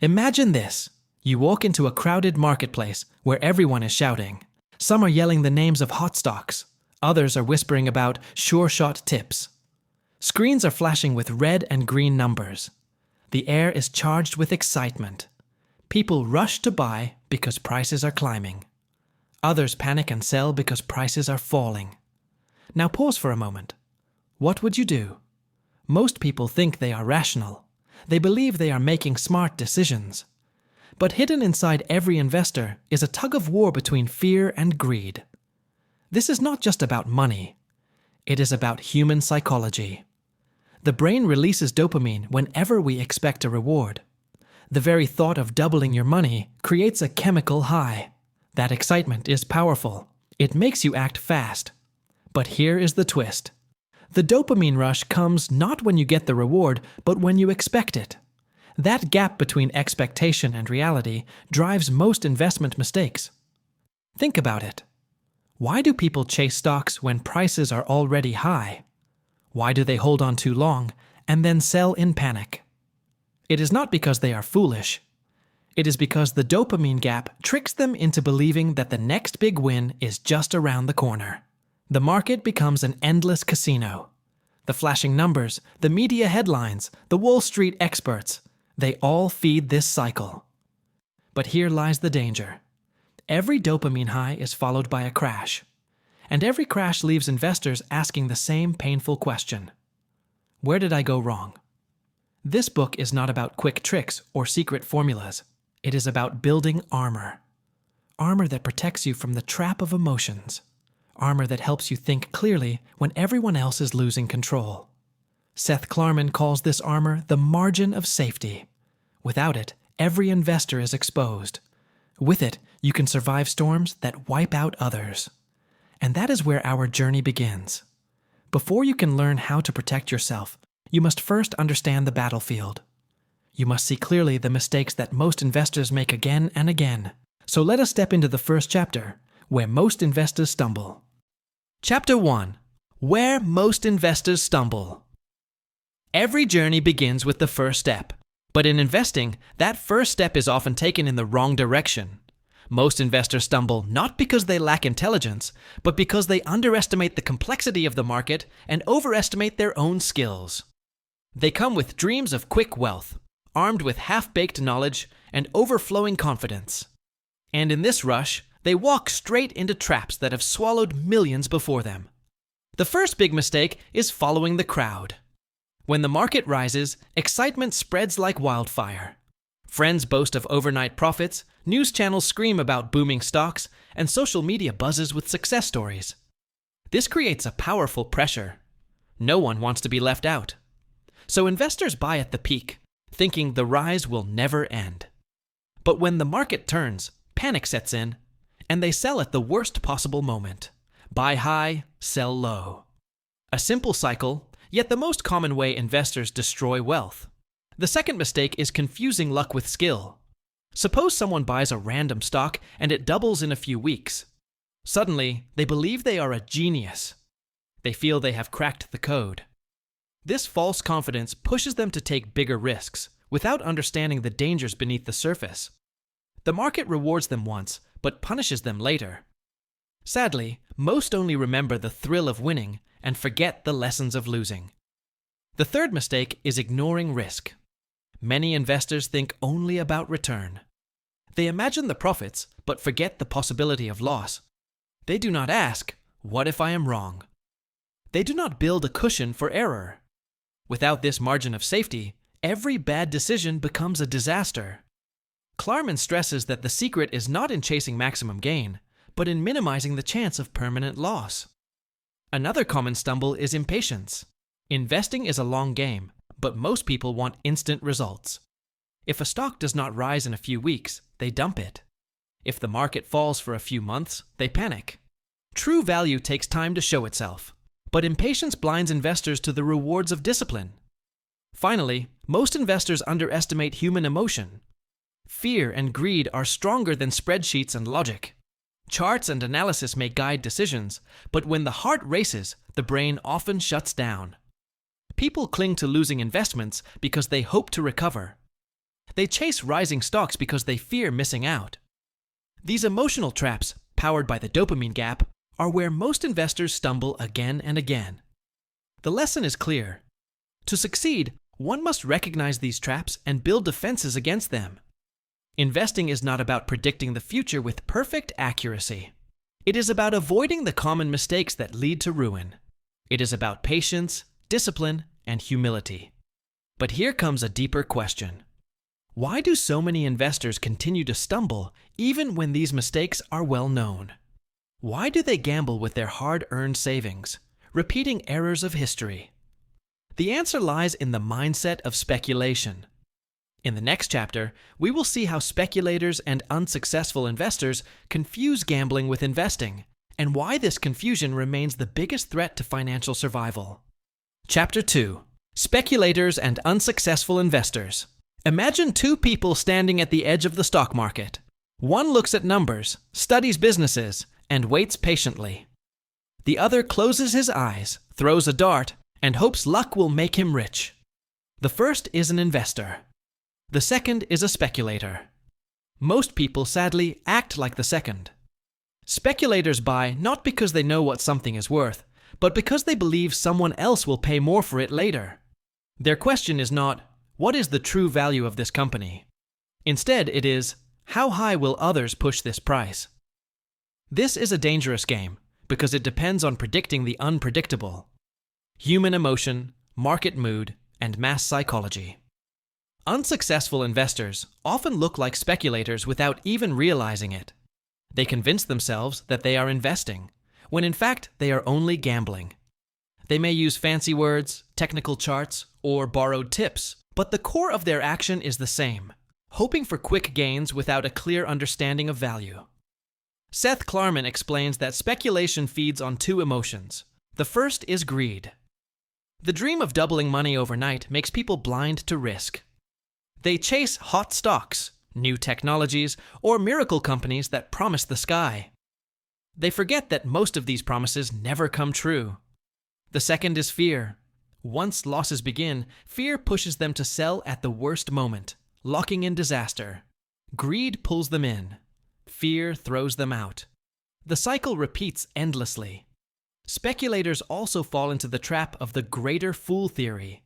Imagine this. You walk into a crowded marketplace where everyone is shouting. Some are yelling the names of hot stocks. Others are whispering about sure-shot tips. Screens are flashing with red and green numbers. The air is charged with excitement. People rush to buy because prices are climbing. Others panic and sell because prices are falling. Now pause for a moment. What would you do? Most people think they are rational. They believe they are making smart decisions. But hidden inside every investor is a tug-of-war between fear and greed. This is not just about money. It is about human psychology. The brain releases dopamine whenever we expect a reward. The very thought of doubling your money creates a chemical high. That excitement is powerful. It makes you act fast. But here is the twist. The dopamine rush comes not when you get the reward, but when you expect it. That gap between expectation and reality drives most investment mistakes. Think about it. Why do people chase stocks when prices are already high? Why do they hold on too long and then sell in panic? It is not because they are foolish. It is because the dopamine gap tricks them into believing that the next big win is just around the corner. The market becomes an endless casino. The flashing numbers, the media headlines, the Wall Street experts, they all feed this cycle. But here lies the danger. Every dopamine high is followed by a crash. And every crash leaves investors asking the same painful question. Where did I go wrong? This book is not about quick tricks or secret formulas. It is about building armor. Armor that protects you from the trap of emotions. Armor that helps you think clearly when everyone else is losing control. Seth Klarman calls this armor the margin of safety. Without it, every investor is exposed. With it, you can survive storms that wipe out others. And that is where our journey begins. Before you can learn how to protect yourself, you must first understand the battlefield. You must see clearly the mistakes that most investors make again and again. So let us step into the first chapter, where most investors stumble. Chapter 1. Where most investors stumble. Every journey begins with the first step. But in investing, that first step is often taken in the wrong direction. Most investors stumble not because they lack intelligence, but because they underestimate the complexity of the market and overestimate their own skills. They come with dreams of quick wealth, armed with half-baked knowledge and overflowing confidence. And in this rush, they walk straight into traps that have swallowed millions before them. The first big mistake is following the crowd. When the market rises, excitement spreads like wildfire. Friends boast of overnight profits, news channels scream about booming stocks, and social media buzzes with success stories. This creates a powerful pressure. No one wants to be left out. So investors buy at the peak, thinking the rise will never end. But when the market turns, panic sets in, and they sell at the worst possible moment. Buy high, sell low. A simple cycle, yet the most common way investors destroy wealth. The second mistake is confusing luck with skill. Suppose someone buys a random stock and it doubles in a few weeks. Suddenly, they believe they are a genius. They feel they have cracked the code. This false confidence pushes them to take bigger risks, without understanding the dangers beneath the surface. The market rewards them once, but punishes them later. Sadly, most only remember the thrill of winning and forget the lessons of losing. The third mistake is ignoring risk. Many investors think only about return. They imagine the profits, but forget the possibility of loss. They do not ask, "What if I am wrong?" They do not build a cushion for error. Without this margin of safety, every bad decision becomes a disaster. Klarman stresses that the secret is not in chasing maximum gain, but in minimizing the chance of permanent loss. Another common stumble is impatience. Investing is a long game, but most people want instant results. If a stock does not rise in a few weeks, they dump it. If the market falls for a few months, they panic. True value takes time to show itself, but impatience blinds investors to the rewards of discipline. Finally, most investors underestimate human emotion. Fear and greed are stronger than spreadsheets and logic. Charts and analysis may guide decisions, but when the heart races, the brain often shuts down. People cling to losing investments because they hope to recover. They chase rising stocks because they fear missing out. These emotional traps, powered by the dopamine gap, are where most investors stumble again and again. The lesson is clear. To succeed, one must recognize these traps and build defenses against them. Investing is not about predicting the future with perfect accuracy. It is about avoiding the common mistakes that lead to ruin. It is about patience, discipline, and humility. But here comes a deeper question. Why do so many investors continue to stumble even when these mistakes are well known? Why do they gamble with their hard-earned savings, repeating errors of history? The answer lies in the mindset of speculation. In the next chapter, we will see how speculators and unsuccessful investors confuse gambling with investing, and why this confusion remains the biggest threat to financial survival. Chapter 2. Speculators and Unsuccessful Investors. Imagine two people standing at the edge of the stock market. One looks at numbers, studies businesses, and waits patiently. The other closes his eyes, throws a dart, and hopes luck will make him rich. The first is an investor. The second is a speculator. Most people, sadly, act like the second. Speculators buy not because they know what something is worth, but because they believe someone else will pay more for it later. Their question is not, what is the true value of this company? Instead, it is, how high will others push this price? This is a dangerous game because it depends on predicting the unpredictable. Human emotion, market mood, and mass psychology. Unsuccessful investors often look like speculators without even realizing it. They convince themselves that they are investing, when in fact they are only gambling. They may use fancy words, technical charts, or borrowed tips, but the core of their action is the same, hoping for quick gains without a clear understanding of value. Seth Klarman explains that speculation feeds on two emotions. The first is greed. The dream of doubling money overnight makes people blind to risk. They chase hot stocks, new technologies, or miracle companies that promise the sky. They forget that most of these promises never come true. The second is fear. Once losses begin, fear pushes them to sell at the worst moment, locking in disaster. Greed pulls them in. Fear throws them out. The cycle repeats endlessly. Speculators also fall into the trap of the greater fool theory.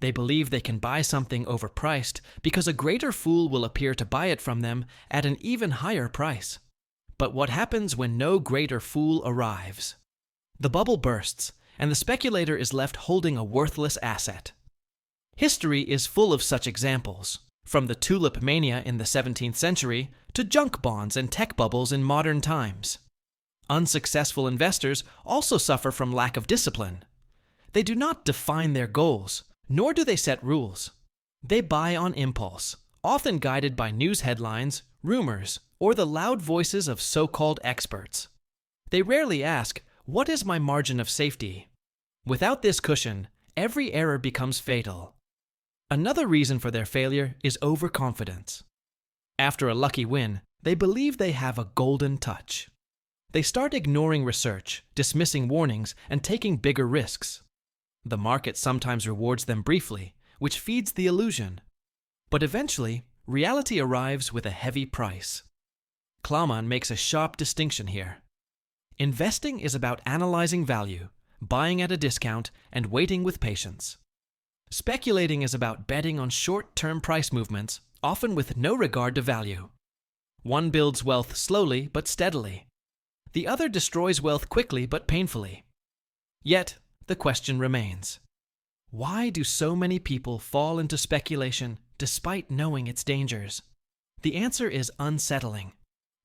They believe they can buy something overpriced because a greater fool will appear to buy it from them at an even higher price. But what happens when no greater fool arrives? The bubble bursts, and the speculator is left holding a worthless asset. History is full of such examples, from the tulip mania in the 17th century to junk bonds and tech bubbles in modern times. Unsuccessful investors also suffer from lack of discipline. They do not define their goals, nor do they set rules. They buy on impulse, often guided by news headlines, rumors, or the loud voices of so-called experts. They rarely ask, what is my margin of safety? Without this cushion, every error becomes fatal. Another reason for their failure is overconfidence. After a lucky win, they believe they have a golden touch. They start ignoring research, dismissing warnings, and taking bigger risks. The market sometimes rewards them briefly, which feeds the illusion. But eventually, reality arrives with a heavy price. Klarman makes a sharp distinction here. Investing is about analyzing value, buying at a discount, and waiting with patience. Speculating is about betting on short-term price movements, often with no regard to value. One builds wealth slowly but steadily. The other destroys wealth quickly but painfully. Yet, the question remains. Why do so many people fall into speculation despite knowing its dangers? The answer is unsettling.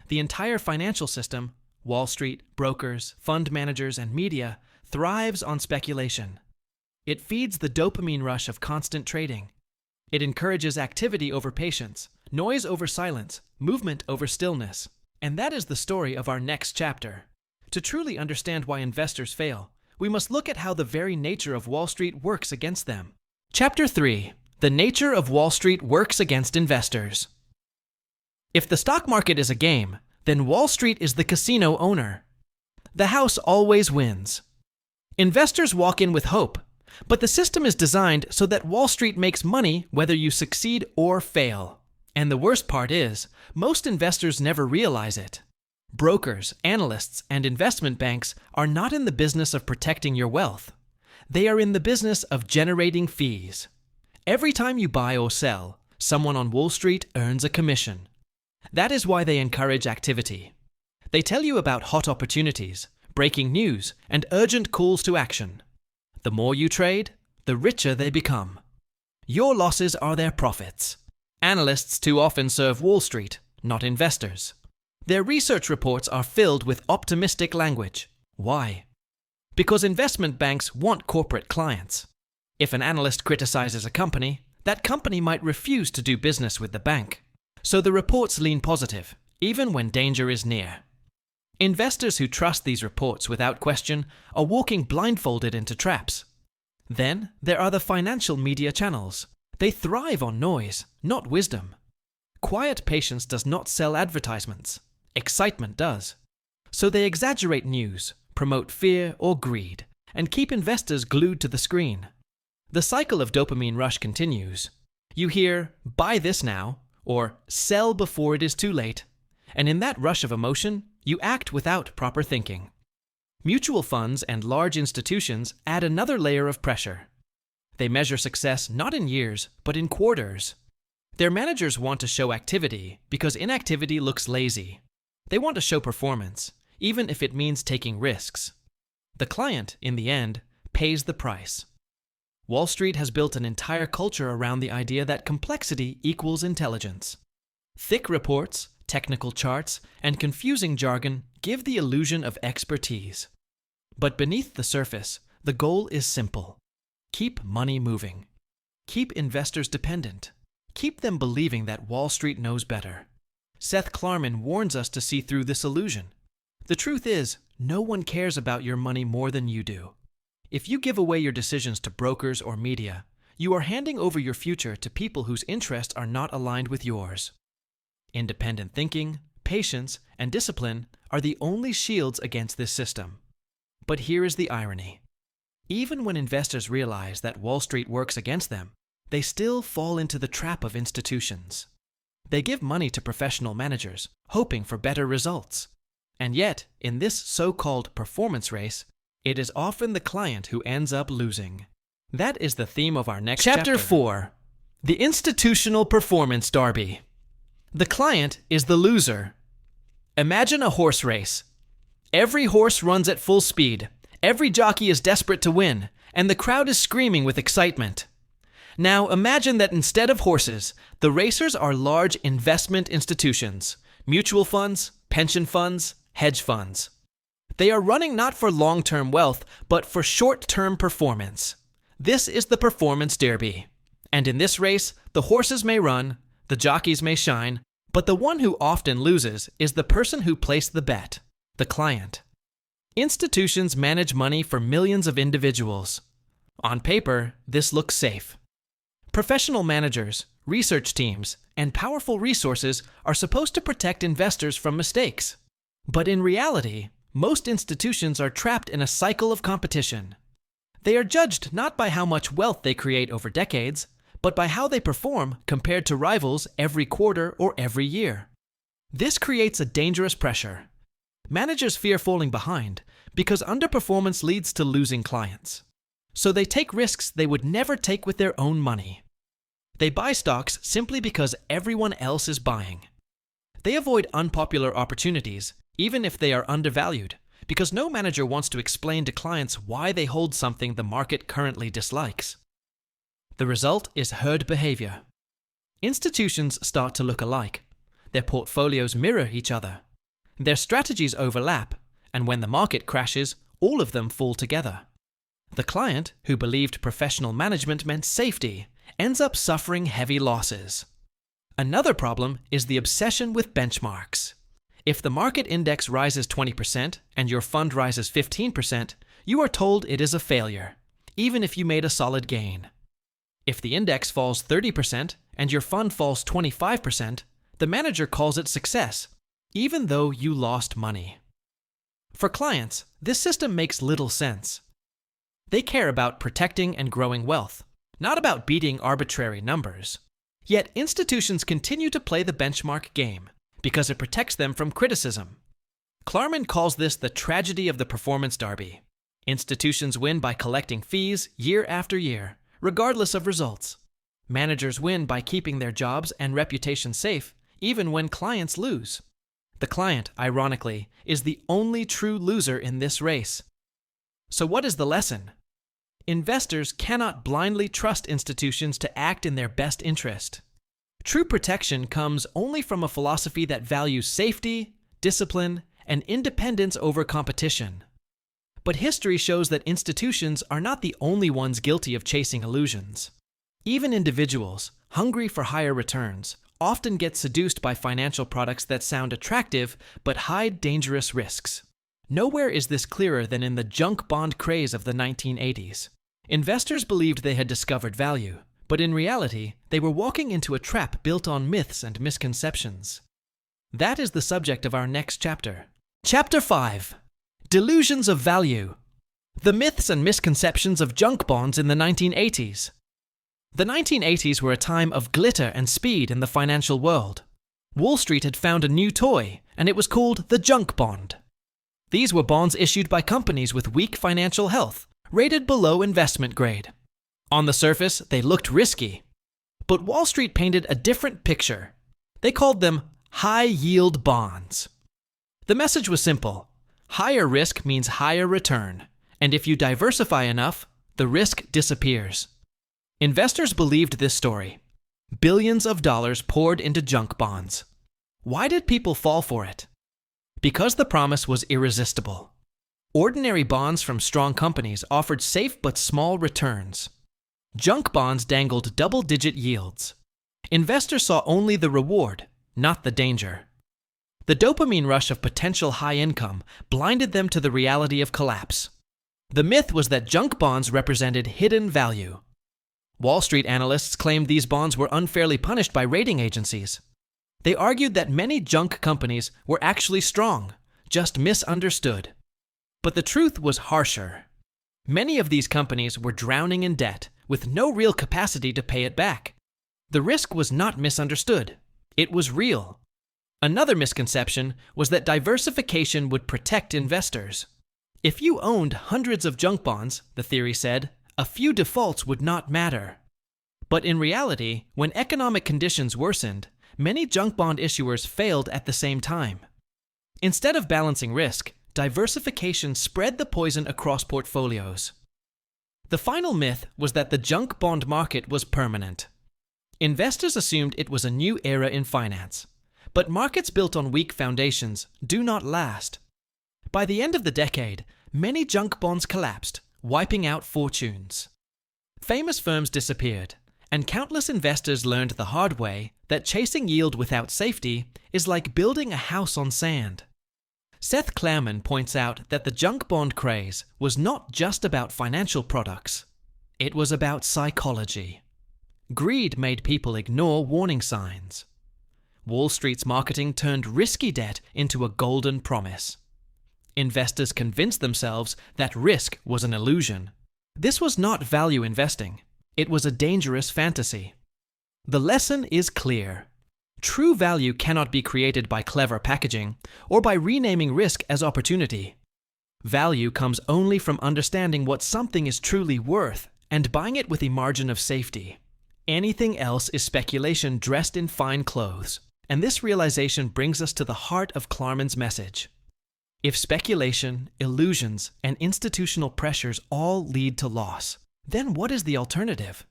The entire financial system, Wall Street, brokers, fund managers, and media, thrives on speculation. It feeds the dopamine rush of constant trading. It encourages activity over patience, noise over silence, movement over stillness. And that is the story of our next chapter. To truly understand why investors fail, we must look at how the very nature of Wall Street works against them. Chapter 3. The nature of Wall Street works against investors. If the stock market is a game, then Wall Street is the casino owner. The house always wins. Investors walk in with hope, But the system is designed so that Wall Street makes money whether you succeed or fail. And the worst part is, most investors never realize it. Brokers, analysts, and investment banks are not in the business of protecting your wealth. They are in the business of generating fees. Every time you buy or sell, someone on Wall Street earns a commission. That is why they encourage activity. They tell you about hot opportunities, breaking news, and urgent calls to action. The more you trade, the richer they become. Your losses are their profits. Analysts too often serve Wall Street, not investors. Their research reports are filled with optimistic language. Why? Because investment banks want corporate clients. If an analyst criticizes a company, that company might refuse to do business with the bank. So the reports lean positive, even when danger is near. Investors who trust these reports without question are walking blindfolded into traps. Then there are the financial media channels. They thrive on noise, not wisdom. Quiet patience does not sell advertisements. Excitement does. So they exaggerate news, promote fear or greed, and keep investors glued to the screen. The cycle of dopamine rush continues. You hear, "Buy this now," or "Sell before it is too late." And in that rush of emotion, you act without proper thinking. Mutual funds and large institutions add another layer of pressure. They measure success not in years, but in quarters. Their managers want to show activity because inactivity looks lazy. They want to show performance, even if it means taking risks. The client, in the end, pays the price. Wall Street has built an entire culture around the idea that complexity equals intelligence. Thick reports, technical charts, and confusing jargon give the illusion of expertise. But beneath the surface, the goal is simple. Keep money moving. Keep investors dependent. Keep them believing that Wall Street knows better. Seth Klarman warns us to see through this illusion. The truth is, no one cares about your money more than you do. If you give away your decisions to brokers or media, you are handing over your future to people whose interests are not aligned with yours. Independent thinking, patience, and discipline are the only shields against this system. But here is the irony. Even when investors realize that Wall Street works against them, they still fall into the trap of institutions. They give money to professional managers, hoping for better results. And yet, in this so-called performance race, it is often the client who ends up losing. That is the theme of our next chapter. Chapter 4. The Institutional Performance Derby. The client is the loser. Imagine a horse race. Every horse runs at full speed. Every jockey is desperate to win, and the crowd is screaming with excitement. Now imagine that instead of horses, the racers are large investment institutions, mutual funds, pension funds, hedge funds. They are running not for long-term wealth, but for short-term performance. This is the performance derby. And in this race, the horses may run, the jockeys may shine, but the one who often loses is the person who placed the bet, the client. Institutions manage money for millions of individuals. On paper, this looks safe. Professional managers, research teams, and powerful resources are supposed to protect investors from mistakes. But in reality, most institutions are trapped in a cycle of competition. They are judged not by how much wealth they create over decades, but by how they perform compared to rivals every quarter or every year. This creates a dangerous pressure. Managers fear falling behind because underperformance leads to losing clients. So they take risks they would never take with their own money. They buy stocks simply because everyone else is buying. They avoid unpopular opportunities, even if they are undervalued, because no manager wants to explain to clients why they hold something the market currently dislikes. The result is herd behavior. Institutions start to look alike. Their portfolios mirror each other. Their strategies overlap, and when the market crashes, all of them fall together. The client, who believed professional management meant safety, ends up suffering heavy losses. Another problem is the obsession with benchmarks. If the market index rises 20% and your fund rises 15%, you are told it is a failure, even if you made a solid gain. If the index falls 30% and your fund falls 25%, the manager calls it success, even though you lost money. For clients, this system makes little sense. They care about protecting and growing wealth, not about beating arbitrary numbers. Yet institutions continue to play the benchmark game because it protects them from criticism. Klarman calls this the tragedy of the performance derby. Institutions win by collecting fees year after year, regardless of results. Managers win by keeping their jobs and reputation safe, even when clients lose. The client, ironically, is the only true loser in this race. So what is the lesson? Investors cannot blindly trust institutions to act in their best interest. True protection comes only from a philosophy that values safety, discipline, and independence over competition. But history shows that institutions are not the only ones guilty of chasing illusions. Even individuals, hungry for higher returns, often get seduced by financial products that sound attractive but hide dangerous risks. Nowhere is this clearer than in the junk bond craze of the 1980s. Investors believed they had discovered value, but in reality, they were walking into a trap built on myths and misconceptions. That is the subject of our next chapter. Chapter 5. Delusions of Value. The myths and misconceptions of junk bonds in the 1980s. The 1980s were a time of glitter and speed in the financial world. Wall Street had found a new toy, and it was called the junk bond. These were bonds issued by companies with weak financial health, rated below investment grade. On the surface, they looked risky. But Wall Street painted a different picture. They called them high-yield bonds. The message was simple. Higher risk means higher return, and if you diversify enough, the risk disappears. Investors believed this story. Billions of dollars poured into junk bonds. Why did people fall for it? Because the promise was irresistible. Ordinary bonds from strong companies offered safe but small returns. Junk bonds dangled double-digit yields. Investors saw only the reward, not the danger. The dopamine rush of potential high income blinded them to the reality of collapse. The myth was that junk bonds represented hidden value. Wall Street analysts claimed these bonds were unfairly punished by rating agencies. They argued that many junk companies were actually strong, just misunderstood. But the truth was harsher. Many of these companies were drowning in debt, with no real capacity to pay it back. The risk was not misunderstood. It was real. Another misconception was that diversification would protect investors. If you owned hundreds of junk bonds, the theory said, a few defaults would not matter. But in reality, when economic conditions worsened, many junk bond issuers failed at the same time. Instead of balancing risk, diversification spread the poison across portfolios. The final myth was that the junk bond market was permanent. Investors assumed it was a new era in finance. But markets built on weak foundations do not last. By the end of the decade, many junk bonds collapsed, wiping out fortunes. Famous firms disappeared, and countless investors learned the hard way that chasing yield without safety is like building a house on sand. Seth Klarman points out that the junk bond craze was not just about financial products. It was about psychology. Greed made people ignore warning signs. Wall Street's marketing turned risky debt into a golden promise. Investors convinced themselves that risk was an illusion. This was not value investing. It was a dangerous fantasy. The lesson is clear. True value cannot be created by clever packaging or by renaming risk as opportunity. Value comes only from understanding what something is truly worth and buying it with a margin of safety. Anything else is speculation dressed in fine clothes. And this realization brings us to the heart of Klarman's message. If speculation, illusions, and institutional pressures all lead to loss, then what is the alternative?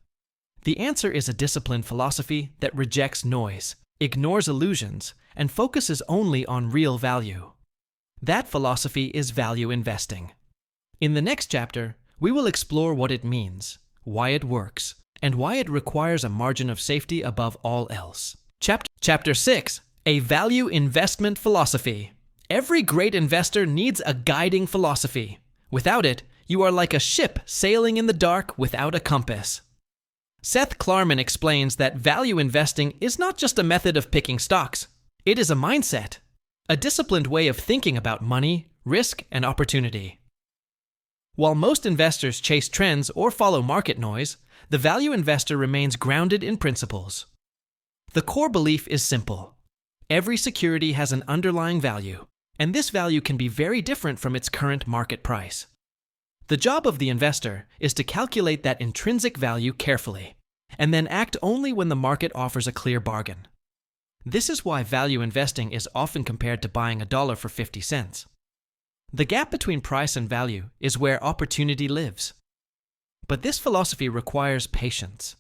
The answer is a disciplined philosophy that rejects noise, ignores illusions, and focuses only on real value. That philosophy is value investing. In the next chapter, we will explore what it means, why it works, and why it requires a margin of safety above all else. Chapter 6. A Value Investment Philosophy. Every great investor needs a guiding philosophy. Without it, you are like a ship sailing in the dark without a compass. Seth Klarman explains that value investing is not just a method of picking stocks. It is a mindset, a disciplined way of thinking about money, risk, and opportunity. While most investors chase trends or follow market noise, the value investor remains grounded in principles. The core belief is simple. Every security has an underlying value, and this value can be very different from its current market price. The job of the investor is to calculate that intrinsic value carefully, and then act only when the market offers a clear bargain. This is why value investing is often compared to buying a dollar for 50 cents. The gap between price and value is where opportunity lives. But this philosophy requires patience.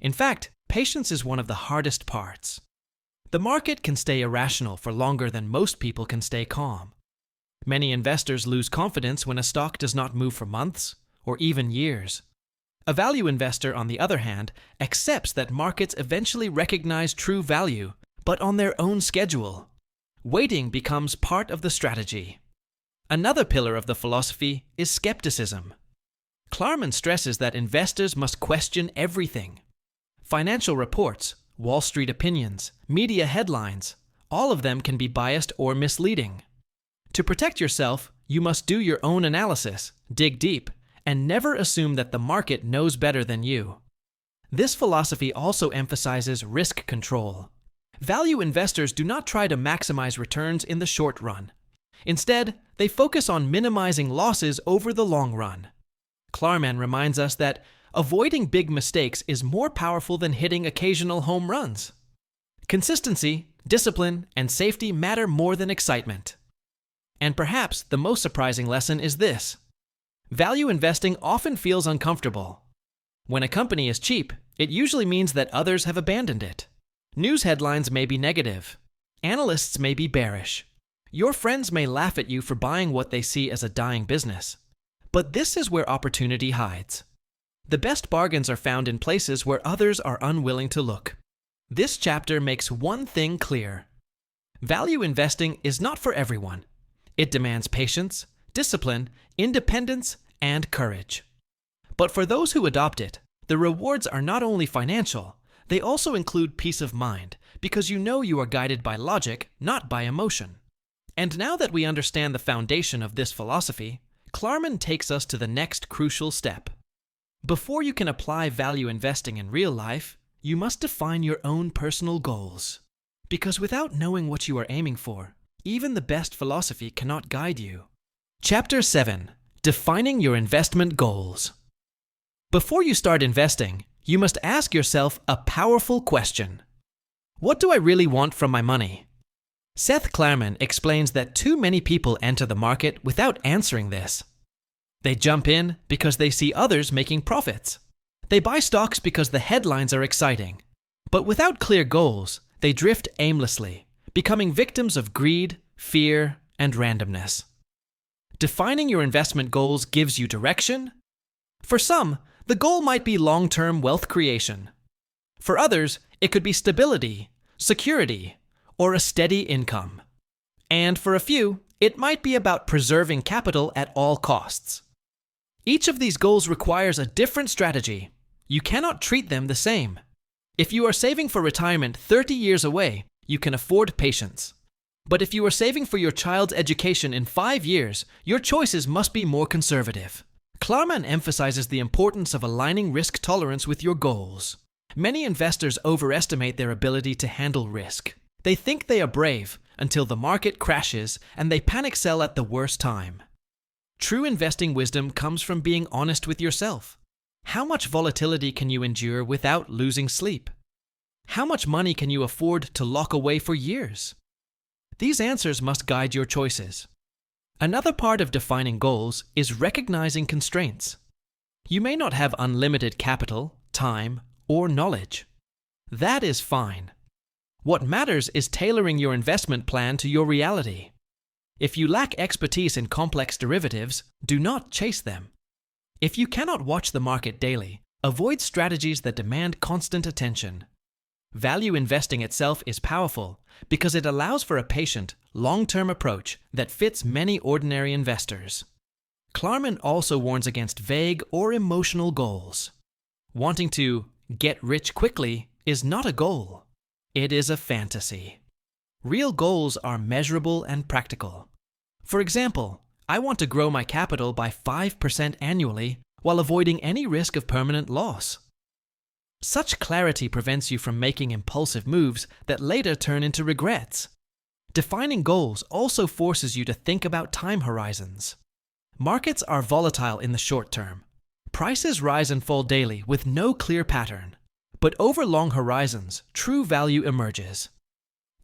In fact, patience is one of the hardest parts. The market can stay irrational for longer than most people can stay calm. Many investors lose confidence when a stock does not move for months or even years. A value investor, on the other hand, accepts that markets eventually recognize true value, but on their own schedule. Waiting becomes part of the strategy. Another pillar of the philosophy is skepticism. Klarman stresses that investors must question everything. Financial reports, Wall Street opinions, media headlines, all of them can be biased or misleading. To protect yourself, you must do your own analysis, dig deep, and never assume that the market knows better than you. This philosophy also emphasizes risk control. Value investors do not try to maximize returns in the short run. Instead, they focus on minimizing losses over the long run. Klarman reminds us that avoiding big mistakes is more powerful than hitting occasional home runs. Consistency, discipline, and safety matter more than excitement. And perhaps the most surprising lesson is this. Value investing often feels uncomfortable. When a company is cheap, it usually means that others have abandoned it. News headlines may be negative. Analysts may be bearish. Your friends may laugh at you for buying what they see as a dying business. But this is where opportunity hides. The best bargains are found in places where others are unwilling to look. This chapter makes one thing clear. Value investing is not for everyone. It demands patience, discipline, independence, and courage. But for those who adopt it, the rewards are not only financial, they also include peace of mind, because you know you are guided by logic, not by emotion. And now that we understand the foundation of this philosophy, Klarman takes us to the next crucial step. Before you can apply value investing in real life, you must define your own personal goals. Because without knowing what you are aiming for, even the best philosophy cannot guide you. Chapter 7. Defining your investment goals. Before you start investing, you must ask yourself a powerful question. What do I really want from my money? Seth Klarman explains that too many people enter the market without answering this. They jump in because they see others making profits. They buy stocks because the headlines are exciting. But without clear goals, they drift aimlessly, becoming victims of greed, fear, and randomness. Defining your investment goals gives you direction. For some, the goal might be long-term wealth creation. For others, it could be stability, security, or a steady income. And for a few, it might be about preserving capital at all costs. Each of these goals requires a different strategy. You cannot treat them the same. If you are saving for retirement 30 years away, you can afford patience. But if you are saving for your child's education in 5 years, your choices must be more conservative. Klarman emphasizes the importance of aligning risk tolerance with your goals. Many investors overestimate their ability to handle risk. They think they are brave until the market crashes and they panic sell at the worst time. True investing wisdom comes from being honest with yourself. How much volatility can you endure without losing sleep? How much money can you afford to lock away for years? These answers must guide your choices. Another part of defining goals is recognizing constraints. You may not have unlimited capital, time, or knowledge. That is fine. What matters is tailoring your investment plan to your reality. If you lack expertise in complex derivatives, do not chase them. If you cannot watch the market daily, avoid strategies that demand constant attention. Value investing itself is powerful because it allows for a patient, long-term approach that fits many ordinary investors. Klarman also warns against vague or emotional goals. Wanting to get rich quickly is not a goal. It is a fantasy. Real goals are measurable and practical. For example, I want to grow my capital by 5% annually while avoiding any risk of permanent loss. Such clarity prevents you from making impulsive moves that later turn into regrets. Defining goals also forces you to think about time horizons. Markets are volatile in the short term. Prices rise and fall daily with no clear pattern. But over long horizons, true value emerges.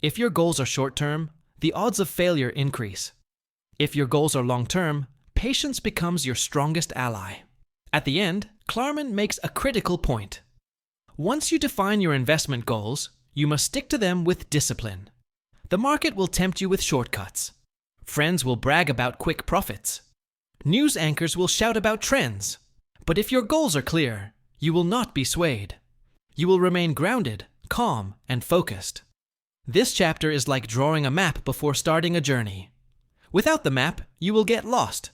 If your goals are short-term, the odds of failure increase. If your goals are long-term, patience becomes your strongest ally. At the end, Klarman makes a critical point. Once you define your investment goals, you must stick to them with discipline. The market will tempt you with shortcuts. Friends will brag about quick profits. News anchors will shout about trends. But if your goals are clear, you will not be swayed. You will remain grounded, calm, and focused. This chapter is like drawing a map before starting a journey. Without the map, you will get lost.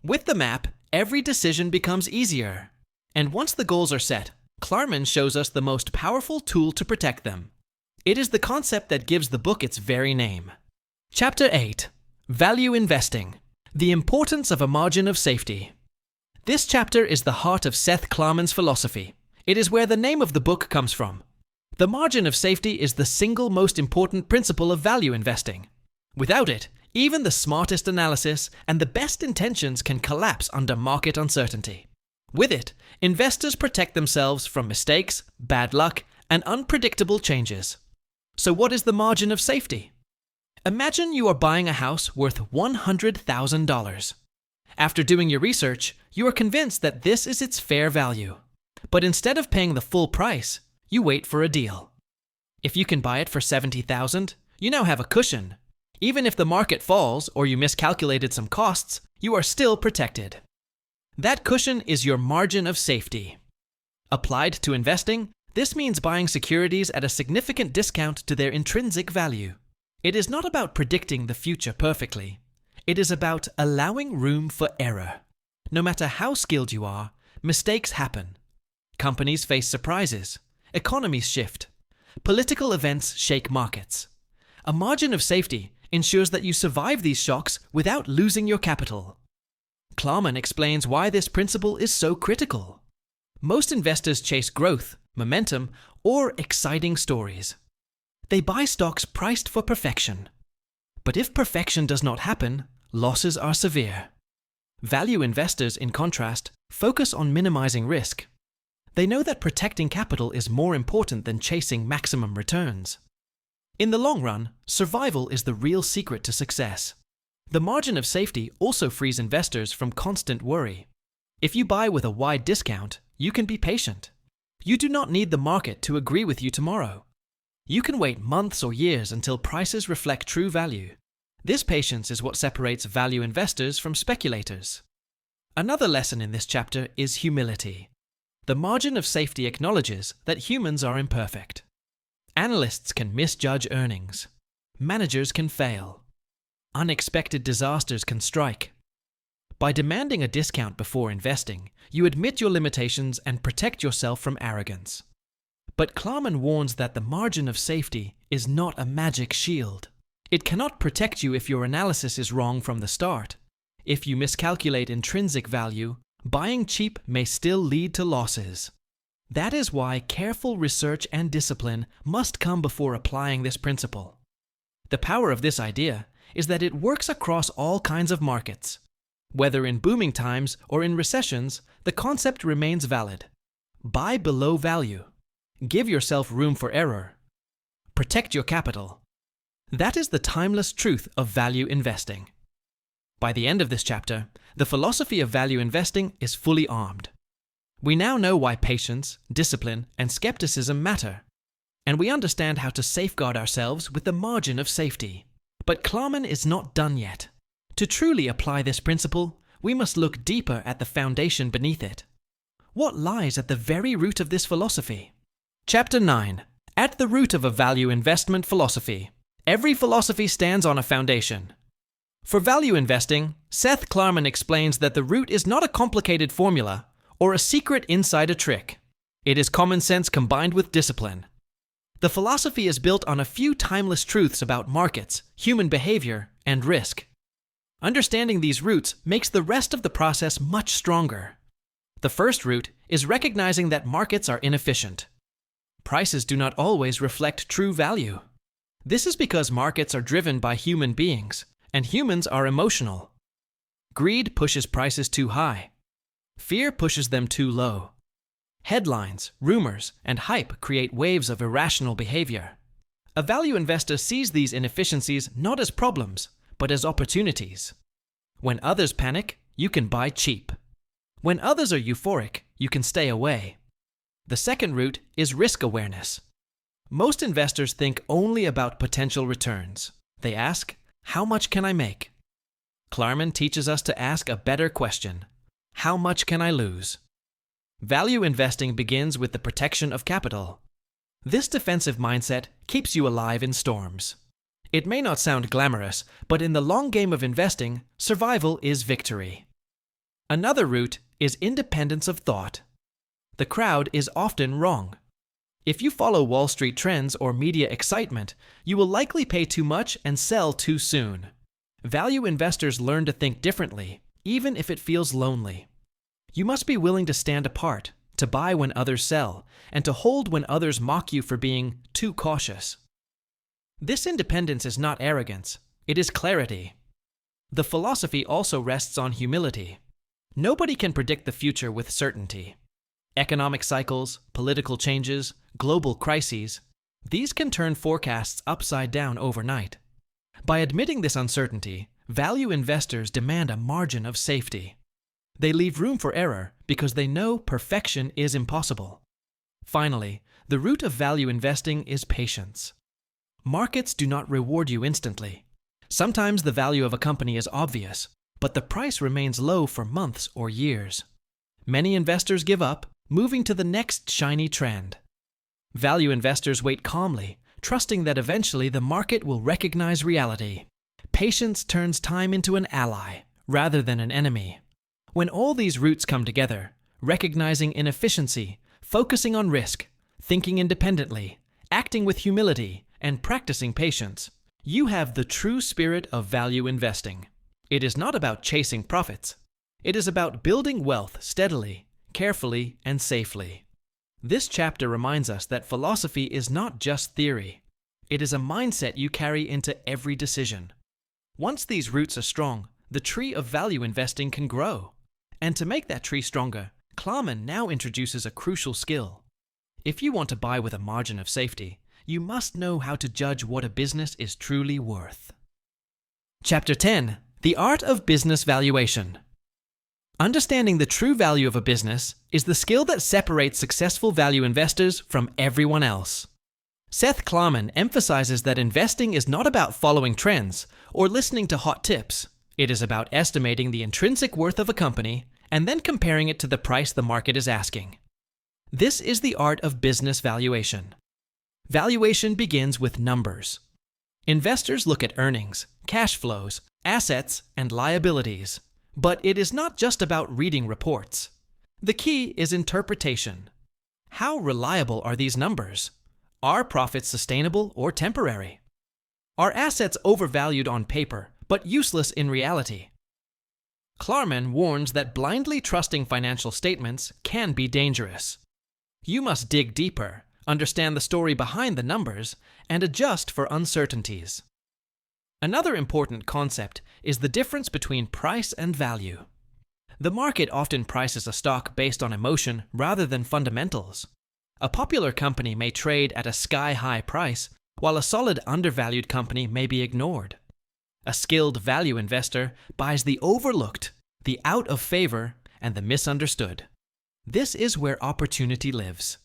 With the map, every decision becomes easier. And once the goals are set, Klarman shows us the most powerful tool to protect them. It is the concept that gives the book its very name. Chapter 8. Value Investing. The Importance of a Margin of Safety. This chapter is the heart of Seth Klarman's philosophy. It is where the name of the book comes from. The margin of safety is the single most important principle of value investing. Without it, even the smartest analysis and the best intentions can collapse under market uncertainty. With it, investors protect themselves from mistakes, bad luck, and unpredictable changes. So what is the margin of safety? Imagine you are buying a house worth $100,000. After doing your research, you are convinced that this is its fair value. But instead of paying the full price, you wait for a deal. If you can buy it for $70,000, you now have a cushion. Even if the market falls or you miscalculated some costs, you are still protected. That cushion is your margin of safety. Applied to investing, this means buying securities at a significant discount to their intrinsic value. It is not about predicting the future perfectly. It is about allowing room for error. No matter how skilled you are, mistakes happen. Companies face surprises. Economies shift. Political events shake markets. A margin of safety ensures that you survive these shocks without losing your capital. Klarman explains why this principle is so critical. Most investors chase growth, momentum, or exciting stories. They buy stocks priced for perfection. But if perfection does not happen, losses are severe. Value investors, in contrast, focus on minimizing risk. They know that protecting capital is more important than chasing maximum returns. In the long run, survival is the real secret to success. The margin of safety also frees investors from constant worry. If you buy with a wide discount, you can be patient. You do not need the market to agree with you tomorrow. You can wait months or years until prices reflect true value. This patience is what separates value investors from speculators. Another lesson in this chapter is humility. The margin of safety acknowledges that humans are imperfect. Analysts can misjudge earnings. Managers can fail. Unexpected disasters can strike. By demanding a discount before investing, you admit your limitations and protect yourself from arrogance. But Klarman warns that the margin of safety is not a magic shield. It cannot protect you if your analysis is wrong from the start. If you miscalculate intrinsic value, buying cheap may still lead to losses. That is why careful research and discipline must come before applying this principle. The power of this idea is that it works across all kinds of markets. Whether in booming times or in recessions, the concept remains valid. Buy below value. Give yourself room for error. Protect your capital. That is the timeless truth of value investing. By the end of this chapter, the philosophy of value investing is fully armed. We now know why patience, discipline, and skepticism matter, and we understand how to safeguard ourselves with the margin of safety. But Klarman is not done yet. To truly apply this principle, we must look deeper at the foundation beneath it. What lies at the very root of this philosophy? Chapter 9. At the root of a value investment philosophy. Every philosophy stands on a foundation. For value investing, Seth Klarman explains that the root is not a complicated formula or a secret insider trick. It is common sense combined with discipline. The philosophy is built on a few timeless truths about markets, human behavior, and risk. Understanding these roots makes the rest of the process much stronger. The first root is recognizing that markets are inefficient. Prices do not always reflect true value. This is because markets are driven by human beings, and humans are emotional. Greed pushes prices too high. Fear pushes them too low. Headlines, rumors, and hype create waves of irrational behavior. A value investor sees these inefficiencies not as problems, but as opportunities. When others panic, you can buy cheap. When others are euphoric, you can stay away. The second root is risk awareness. Most investors think only about potential returns. They ask, how much can I make? Klarman teaches us to ask a better question. How much can I lose? Value investing begins with the protection of capital. This defensive mindset keeps you alive in storms. It may not sound glamorous, but in the long game of investing, survival is victory. Another root is independence of thought. The crowd is often wrong. If you follow Wall Street trends or media excitement, you will likely pay too much and sell too soon. Value investors learn to think differently, even if it feels lonely. You must be willing to stand apart, to buy when others sell, and to hold when others mock you for being too cautious. This independence is not arrogance, it is clarity. The philosophy also rests on humility. Nobody can predict the future with certainty. Economic cycles, political changes, global crises, these can turn forecasts upside down overnight. By admitting this uncertainty, value investors demand a margin of safety. They leave room for error because they know perfection is impossible. Finally, the root of value investing is patience. Markets do not reward you instantly. Sometimes the value of a company is obvious, but the price remains low for months or years. Many investors give up, moving to the next shiny trend. Value investors wait calmly, trusting that eventually the market will recognize reality. Patience turns time into an ally, rather than an enemy. When all these roots come together, recognizing inefficiency, focusing on risk, thinking independently, acting with humility, and practicing patience, you have the true spirit of value investing. It is not about chasing profits. It is about building wealth steadily, carefully, and safely. This chapter reminds us that philosophy is not just theory. It is a mindset you carry into every decision. Once these roots are strong, the tree of value investing can grow. And to make that tree stronger, Klarman now introduces a crucial skill. If you want to buy with a margin of safety, you must know how to judge what a business is truly worth. Chapter 10. The Art of Business Valuation. Understanding the true value of a business is the skill that separates successful value investors from everyone else. Seth Klarman emphasizes that investing is not about following trends or listening to hot tips. It is about estimating the intrinsic worth of a company and then comparing it to the price the market is asking. This is the art of business valuation. Valuation begins with numbers. Investors look at earnings, cash flows, assets, and liabilities. But it is not just about reading reports. The key is interpretation. How reliable are these numbers? Are profits sustainable or temporary? Are assets overvalued on paper, but useless in reality? Klarman warns that blindly trusting financial statements can be dangerous. You must dig deeper, understand the story behind the numbers, and adjust for uncertainties. Another important concept is the difference between price and value. The market often prices a stock based on emotion rather than fundamentals. A popular company may trade at a sky-high price, while a solid undervalued company may be ignored. A skilled value investor buys the overlooked, the out of favor, and the misunderstood. This is where opportunity lives.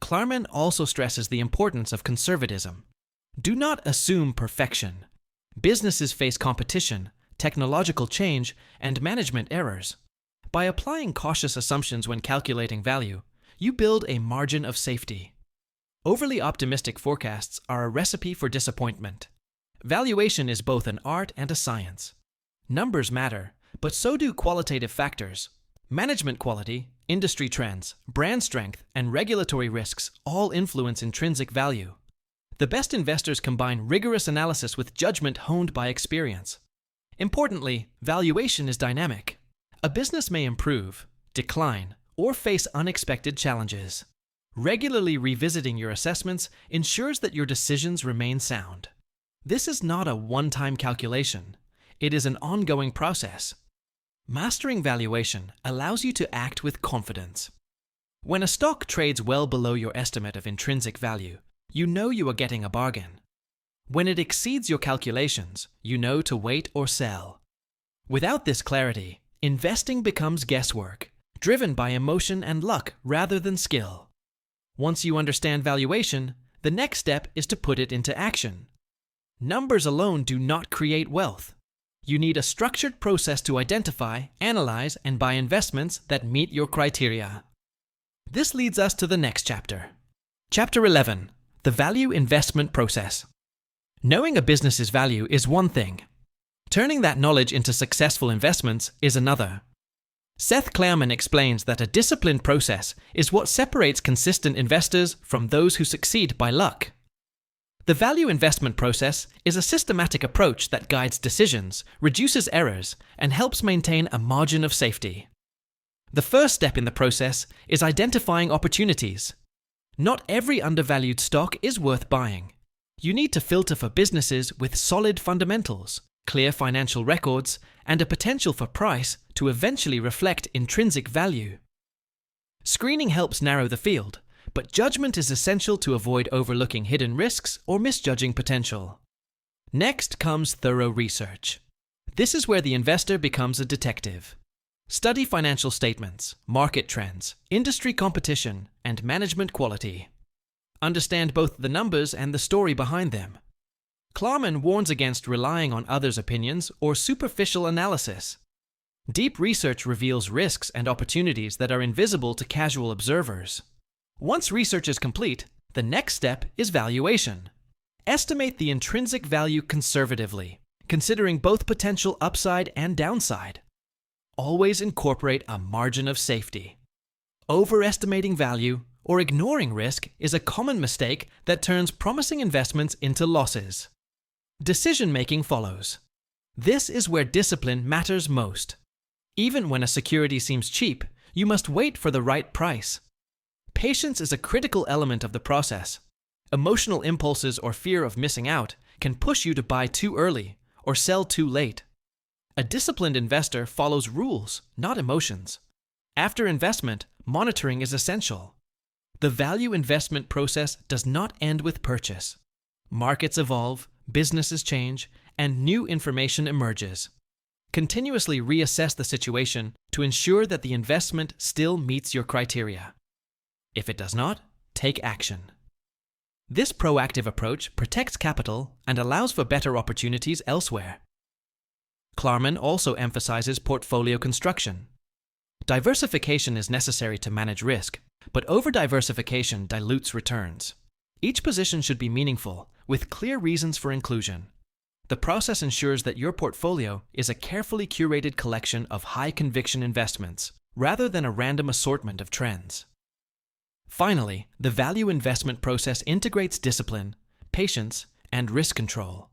Klarman also stresses the importance of conservatism. Do not assume perfection. Businesses face competition, technological change, and management errors. By applying cautious assumptions when calculating value, you build a margin of safety. Overly optimistic forecasts are a recipe for disappointment. Valuation is both an art and a science. Numbers matter, but so do qualitative factors. Management quality, industry trends, brand strength, and regulatory risks all influence intrinsic value. The best investors combine rigorous analysis with judgment honed by experience. Importantly, valuation is dynamic. A business may improve, decline, or face unexpected challenges. Regularly revisiting your assessments ensures that your decisions remain sound. This is not a one-time calculation. It is an ongoing process. Mastering valuation allows you to act with confidence. When a stock trades well below your estimate of intrinsic value, you know you are getting a bargain. When it exceeds your calculations, you know to wait or sell. Without this clarity, investing becomes guesswork, driven by emotion and luck rather than skill. Once you understand valuation, the next step is to put it into action. Numbers alone do not create wealth. You need a structured process to identify, analyze, and buy investments that meet your criteria. This leads us to the next chapter. Chapter 11. The Value Investment Process. Knowing a business's value is one thing. Turning that knowledge into successful investments is another. Seth Klarman explains that a disciplined process is what separates consistent investors from those who succeed by luck. The value investment process is a systematic approach that guides decisions, reduces errors, and helps maintain a margin of safety. The first step in the process is identifying opportunities. Not every undervalued stock is worth buying. You need to filter for businesses with solid fundamentals, clear financial records, and a potential for price to eventually reflect intrinsic value. Screening helps narrow the field, but judgment is essential to avoid overlooking hidden risks or misjudging potential. Next comes thorough research. This is where the investor becomes a detective. Study financial statements, market trends, industry competition, and management quality. Understand both the numbers and the story behind them. Klarman warns against relying on others' opinions or superficial analysis. Deep research reveals risks and opportunities that are invisible to casual observers. Once research is complete, the next step is valuation. Estimate the intrinsic value conservatively, considering both potential upside and downside. Always incorporate a margin of safety. Overestimating value or ignoring risk is a common mistake that turns promising investments into losses. Decision-making follows. This is where discipline matters most. Even when a security seems cheap, you must wait for the right price. Patience is a critical element of the process. Emotional impulses or fear of missing out can push you to buy too early or sell too late. A disciplined investor follows rules, not emotions. After investment, monitoring is essential. The value investment process does not end with purchase. Markets evolve, businesses change, and new information emerges. Continuously reassess the situation to ensure that the investment still meets your criteria. If it does not, take action. This proactive approach protects capital and allows for better opportunities elsewhere. Klarman also emphasizes portfolio construction. Diversification is necessary to manage risk, but over-diversification dilutes returns. Each position should be meaningful, with clear reasons for inclusion. The process ensures that your portfolio is a carefully curated collection of high-conviction investments, rather than a random assortment of trends. Finally, the value investment process integrates discipline, patience, and risk control.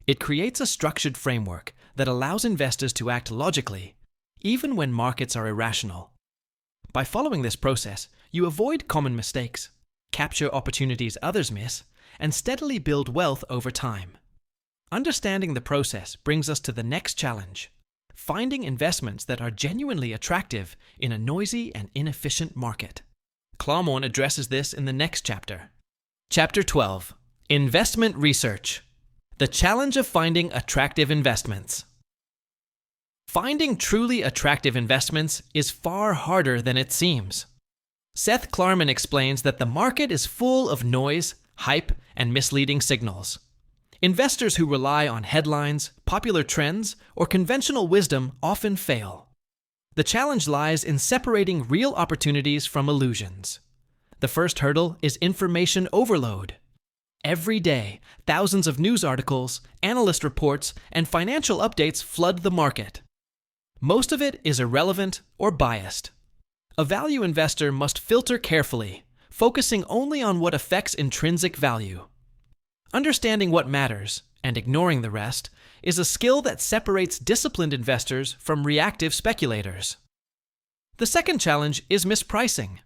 It creates a structured framework that allows investors to act logically, even when markets are irrational. By following this process, you avoid common mistakes, capture opportunities others miss, and steadily build wealth over time. Understanding the process brings us to the next challenge: finding investments that are genuinely attractive in a noisy and inefficient market. Klarman addresses this in the next chapter. Chapter 12. Investment Research. The challenge of finding attractive investments. Finding truly attractive investments is far harder than it seems. Seth Klarman explains that the market is full of noise, hype, and misleading signals. Investors who rely on headlines, popular trends, or conventional wisdom often fail. The challenge lies in separating real opportunities from illusions. The first hurdle is information overload. Every day, thousands of news articles, analyst reports, and financial updates flood the market. Most of it is irrelevant or biased. A value investor must filter carefully, focusing only on what affects intrinsic value. Understanding what matters, and ignoring the rest, is a skill that separates disciplined investors from reactive speculators. The second challenge is mispricing.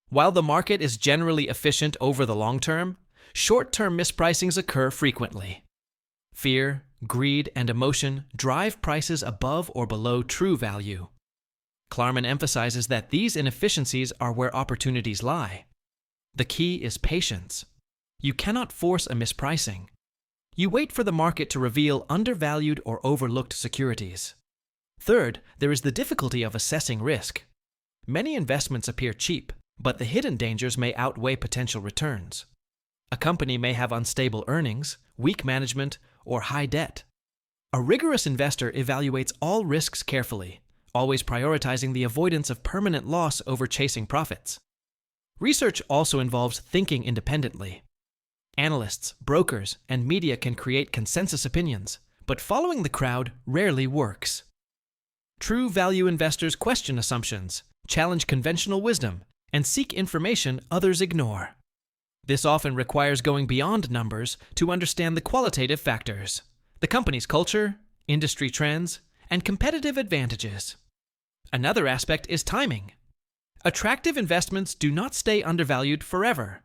While the market is generally efficient over the long term, short-term mispricings occur frequently. Fear, greed, and emotion drive prices above or below true value. Klarman emphasizes that these inefficiencies are where opportunities lie. The key is patience. You cannot force a mispricing. You wait for the market to reveal undervalued or overlooked securities. Third, there is the difficulty of assessing risk. Many investments appear cheap, but the hidden dangers may outweigh potential returns. A company may have unstable earnings, weak management, or high debt. A rigorous investor evaluates all risks carefully, always prioritizing the avoidance of permanent loss over chasing profits. Research also involves thinking independently. Analysts, brokers, and media can create consensus opinions, but following the crowd rarely works. True value investors question assumptions, challenge conventional wisdom, and seek information others ignore. This often requires going beyond numbers to understand the qualitative factors, the company's culture, industry trends, and competitive advantages. Another aspect is timing. Attractive investments do not stay undervalued forever.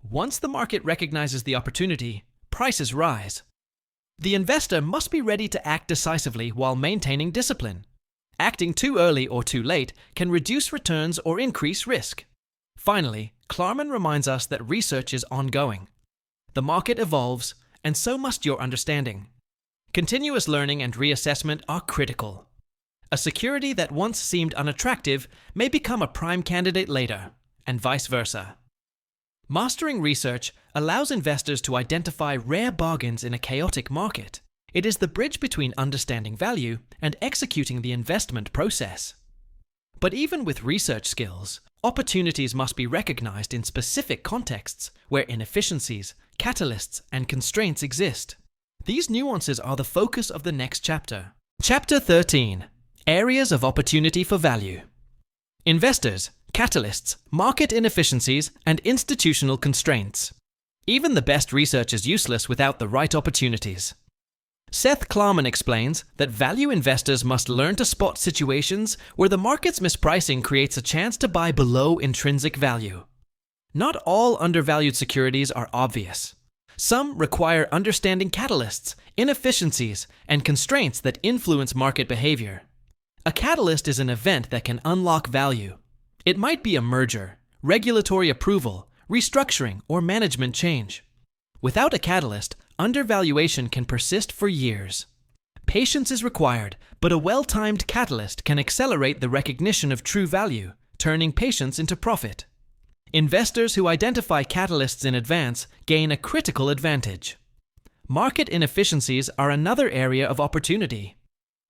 Once the market recognizes the opportunity, prices rise. The investor must be ready to act decisively while maintaining discipline. Acting too early or too late can reduce returns or increase risk. Finally, Klarman reminds us that research is ongoing. The market evolves, and so must your understanding. Continuous learning and reassessment are critical. A security that once seemed unattractive may become a prime candidate later, and vice versa. Mastering research allows investors to identify rare bargains in a chaotic market. It is the bridge between understanding value and executing the investment process. But even with research skills, opportunities must be recognized in specific contexts where inefficiencies, catalysts, and constraints exist. These nuances are the focus of the next chapter. Chapter 13. Areas of Opportunity for Value. Investors, catalysts, market inefficiencies, and institutional constraints. Even the best research is useless without the right opportunities. Seth Klarman explains that value investors must learn to spot situations where the market's mispricing creates a chance to buy below intrinsic value. Not all undervalued securities are obvious. Some require understanding catalysts, inefficiencies, and constraints that influence market behavior. A catalyst is an event that can unlock value. It might be a merger, regulatory approval, restructuring, or management change. Without a catalyst, undervaluation can persist for years. Patience is required, but a well-timed catalyst can accelerate the recognition of true value, turning patience into profit. Investors who identify catalysts in advance gain a critical advantage. Market inefficiencies are another area of opportunity.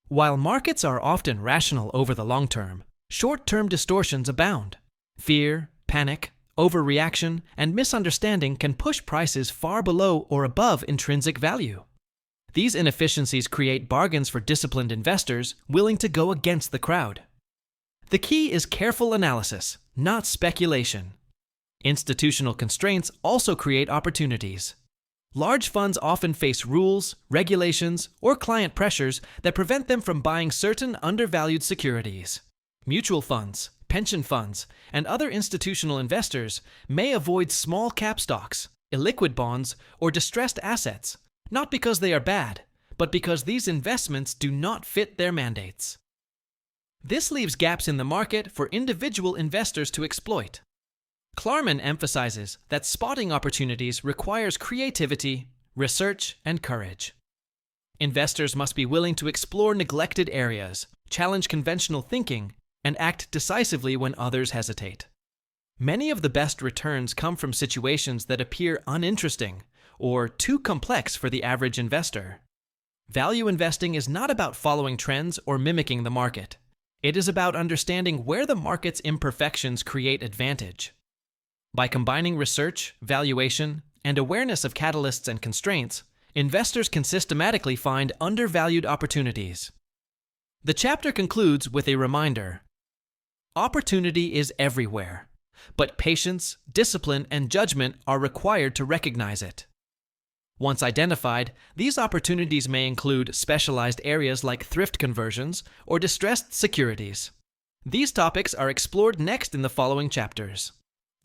While markets are often rational over the long term, short-term distortions abound. Fear, panic, overreaction, and misunderstanding can push prices far below or above intrinsic value. These inefficiencies create bargains for disciplined investors willing to go against the crowd. The key is careful analysis, not speculation. Institutional constraints also create opportunities. Large funds often face rules, regulations, or client pressures that prevent them from buying certain undervalued securities. Mutual funds, pension funds, and other institutional investors may avoid small-cap stocks, illiquid bonds, or distressed assets, not because they are bad, but because these investments do not fit their mandates. This leaves gaps in the market for individual investors to exploit. Klarman emphasizes that spotting opportunities requires creativity, research, and courage. Investors must be willing to explore neglected areas, challenge conventional thinking, and act decisively when others hesitate. Many of the best returns come from situations that appear uninteresting or too complex for the average investor. Value investing is not about following trends or mimicking the market. It is about understanding where the market's imperfections create advantage. By combining research, valuation, and awareness of catalysts and constraints, investors can systematically find undervalued opportunities. The chapter concludes with a reminder. Opportunity is everywhere, but patience, discipline, and judgment are required to recognize it. Once identified, these opportunities may include specialized areas like thrift conversions or distressed securities. These topics are explored next in the following chapters.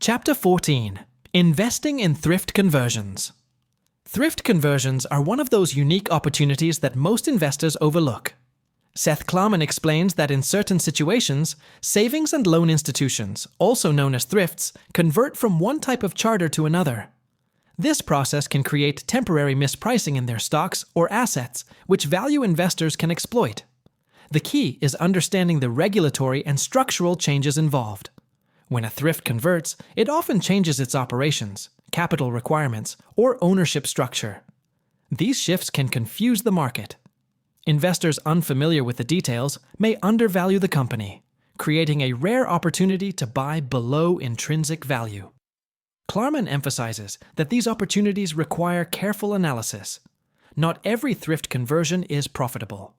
Chapter 14. Investing in Thrift Conversions. Thrift conversions are one of those unique opportunities that most investors overlook. Seth Klarman explains that in certain situations, savings and loan institutions, also known as thrifts, convert from one type of charter to another. This process can create temporary mispricing in their stocks or assets, which value investors can exploit. The key is understanding the regulatory and structural changes involved. When a thrift converts, it often changes its operations, capital requirements, or ownership structure. These shifts can confuse the market. Investors unfamiliar with the details may undervalue the company, creating a rare opportunity to buy below intrinsic value. Klarman emphasizes that these opportunities require careful analysis. Not every thrift conversion is profitable.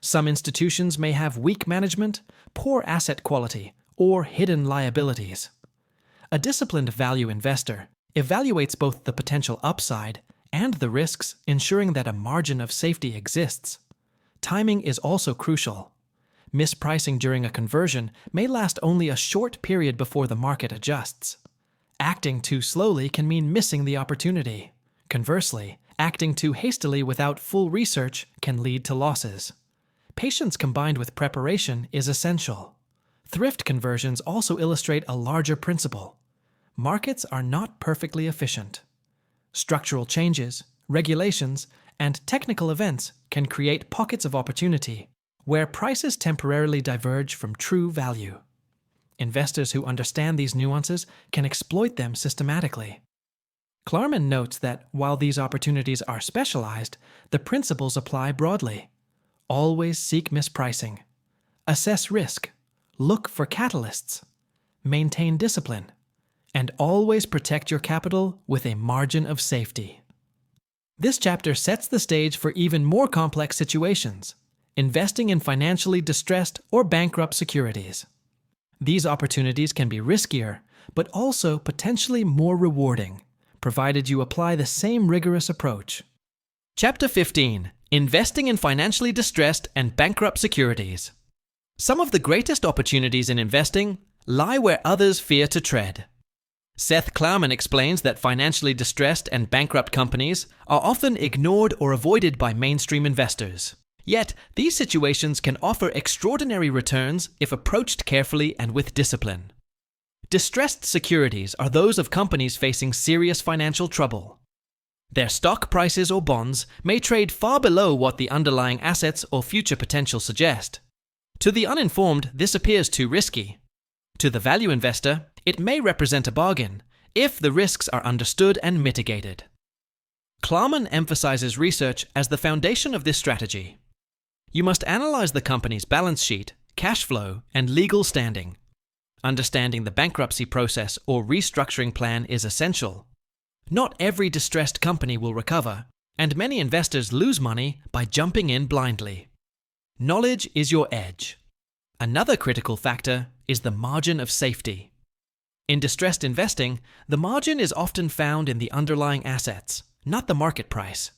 Some institutions may have weak management, poor asset quality, or hidden liabilities. A disciplined value investor evaluates both the potential upside and the risks, ensuring that a margin of safety exists. Timing is also crucial. Mispricing during a conversion may last only a short period before the market adjusts. Acting too slowly can mean missing the opportunity. Conversely, acting too hastily without full research can lead to losses. Patience combined with preparation is essential. Thrift conversions also illustrate a larger principle. Markets are not perfectly efficient. Structural changes, regulations, and technical events can create pockets of opportunity where prices temporarily diverge from true value. Investors who understand these nuances can exploit them systematically. Klarman notes that while these opportunities are specialized, the principles apply broadly. Always seek mispricing. Assess risk. Look for catalysts. Maintain discipline. And always protect your capital with a margin of safety. This chapter sets the stage for even more complex situations, investing in financially distressed or bankrupt securities. These opportunities can be riskier, but also potentially more rewarding, provided you apply the same rigorous approach. Chapter 15. Investing in financially distressed and bankrupt securities. Some of the greatest opportunities in investing lie where others fear to tread. Seth Klarman explains that financially distressed and bankrupt companies are often ignored or avoided by mainstream investors. Yet, these situations can offer extraordinary returns if approached carefully and with discipline. Distressed securities are those of companies facing serious financial trouble. Their stock prices or bonds may trade far below what the underlying assets or future potential suggest. To the uninformed, this appears too risky. To the value investor, it may represent a bargain if the risks are understood and mitigated. Klarman emphasizes research as the foundation of this strategy. You must analyze the company's balance sheet, cash flow, and legal standing. Understanding the bankruptcy process or restructuring plan is essential. Not every distressed company will recover, and many investors lose money by jumping in blindly. Knowledge is your edge. Another critical factor is the margin of safety. In distressed investing, the margin is often found in the underlying assets, not the market price.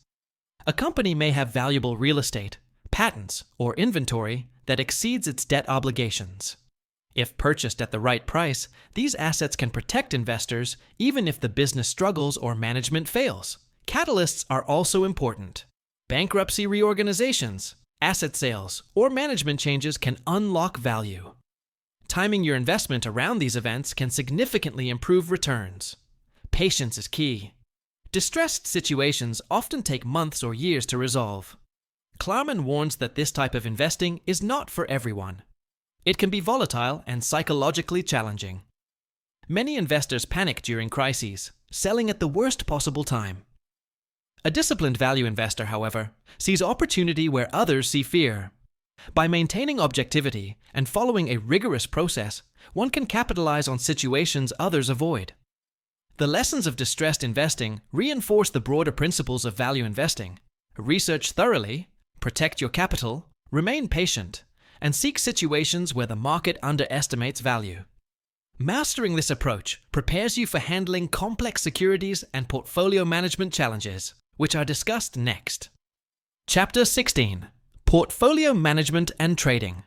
A company may have valuable real estate, patents, or inventory that exceeds its debt obligations. If purchased at the right price, these assets can protect investors even if the business struggles or management fails. Catalysts are also important. Bankruptcy reorganizations, asset sales, or management changes can unlock value. Timing your investment around these events can significantly improve returns. Patience is key. Distressed situations often take months or years to resolve. Klarman warns that this type of investing is not for everyone. It can be volatile and psychologically challenging. Many investors panic during crises, selling at the worst possible time. A disciplined value investor, however, sees opportunity where others see fear. By maintaining objectivity and following a rigorous process, one can capitalize on situations others avoid. The lessons of distressed investing reinforce the broader principles of value investing. Research thoroughly, protect your capital, remain patient, and seek situations where the market underestimates value. Mastering this approach prepares you for handling complex securities and portfolio management challenges, which are discussed next. Chapter 16: Portfolio Management and Trading.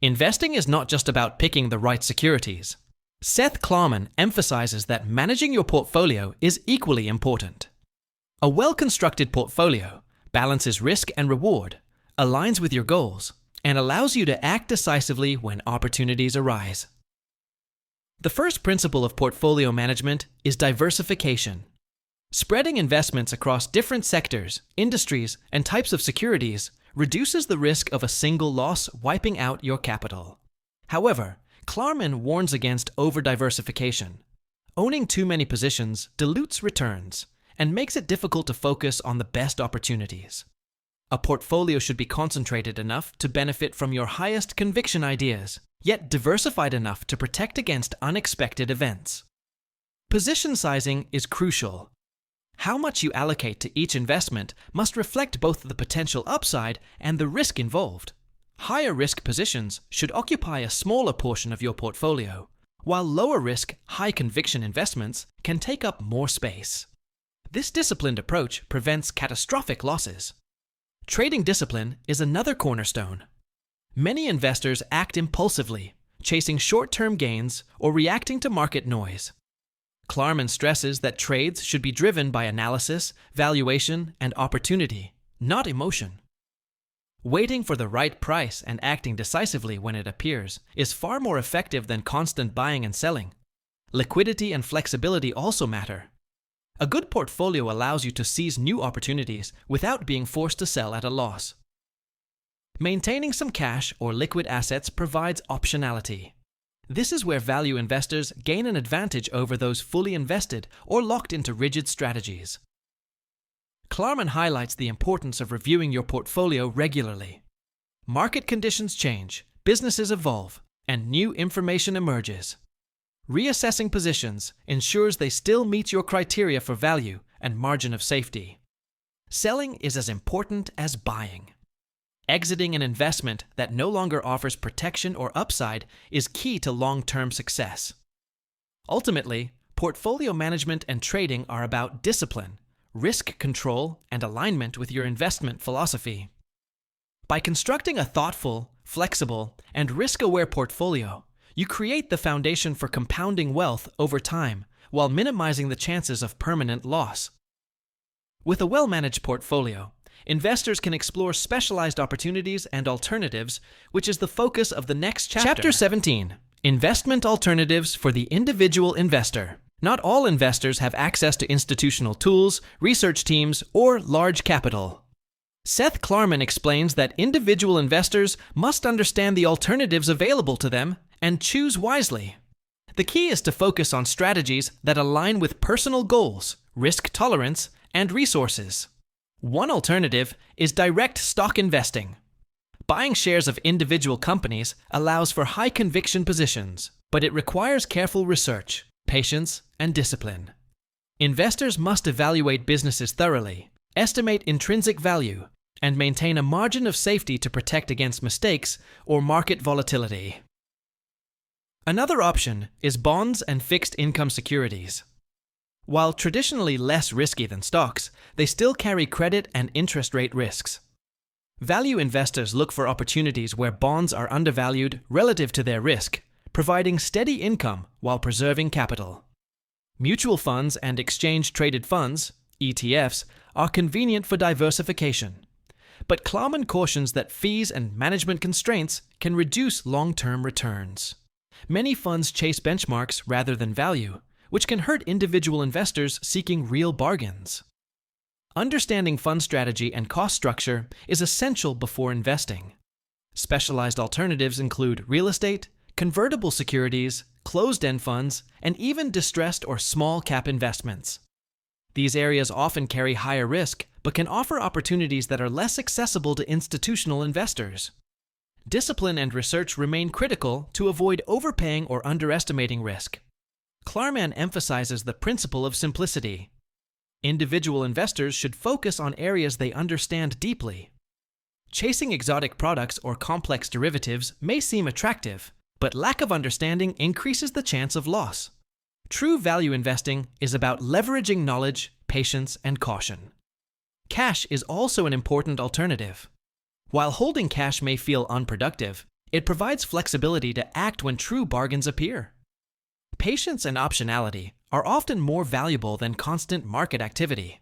Investing is not just about picking the right securities. Seth Klarman emphasizes that managing your portfolio is equally important. A well-constructed portfolio balances risk and reward, aligns with your goals, and allows you to act decisively when opportunities arise. The first principle of portfolio management is diversification. Spreading investments across different sectors, industries, and types of securities reduces the risk of a single loss wiping out your capital. However, Klarman warns against over-diversification. Owning too many positions dilutes returns and makes it difficult to focus on the best opportunities. A portfolio should be concentrated enough to benefit from your highest conviction ideas, yet diversified enough to protect against unexpected events. Position sizing is crucial. How much you allocate to each investment must reflect both the potential upside and the risk involved. Higher risk positions should occupy a smaller portion of your portfolio, while lower risk, high conviction investments can take up more space. This disciplined approach prevents catastrophic losses. Trading discipline is another cornerstone. Many investors act impulsively, chasing short-term gains or reacting to market noise. Klarman stresses that trades should be driven by analysis, valuation, and opportunity, not emotion. Waiting for the right price and acting decisively when it appears is far more effective than constant buying and selling. Liquidity and flexibility also matter. A good portfolio allows you to seize new opportunities without being forced to sell at a loss. Maintaining some cash or liquid assets provides optionality. This is where value investors gain an advantage over those fully invested or locked into rigid strategies. Klarman highlights the importance of reviewing your portfolio regularly. Market conditions change, businesses evolve, and new information emerges. Reassessing positions ensures they still meet your criteria for value and margin of safety. Selling is as important as buying. Exiting an investment that no longer offers protection or upside is key to long-term success. Ultimately, portfolio management and trading are about discipline, risk control, and alignment with your investment philosophy. By constructing a thoughtful, flexible, and risk-aware portfolio, you create the foundation for compounding wealth over time while minimizing the chances of permanent loss. With a well-managed portfolio, investors can explore specialized opportunities and alternatives, which is the focus of the next chapter. Chapter 17: Investment Alternatives for the Individual Investor. Not all investors have access to institutional tools, research teams, or large capital. Seth Klarman explains that individual investors must understand the alternatives available to them and choose wisely. The key is to focus on strategies that align with personal goals, risk tolerance, and resources. One alternative is direct stock investing. Buying shares of individual companies allows for high conviction positions, but it requires careful research, patience, and discipline. Investors must evaluate businesses thoroughly, estimate intrinsic value, and maintain a margin of safety to protect against mistakes or market volatility. Another option is bonds and fixed income securities. While traditionally less risky than stocks, they still carry credit and interest rate risks. Value investors look for opportunities where bonds are undervalued relative to their risk, providing steady income while preserving capital. Mutual funds and exchange-traded funds, ETFs, are convenient for diversification. But Klarman cautions that fees and management constraints can reduce long-term returns. Many funds chase benchmarks rather than value, which can hurt individual investors seeking real bargains. Understanding fund strategy and cost structure is essential before investing. Specialized alternatives include real estate, convertible securities, closed-end funds, and even distressed or small-cap investments. These areas often carry higher risk, but can offer opportunities that are less accessible to institutional investors. Discipline and research remain critical to avoid overpaying or underestimating risk. Klarman emphasizes the principle of simplicity. Individual investors should focus on areas they understand deeply. Chasing exotic products or complex derivatives may seem attractive, but lack of understanding increases the chance of loss. True value investing is about leveraging knowledge, patience, and caution. Cash is also an important alternative. While holding cash may feel unproductive, it provides flexibility to act when true bargains appear. Patience and optionality are often more valuable than constant market activity.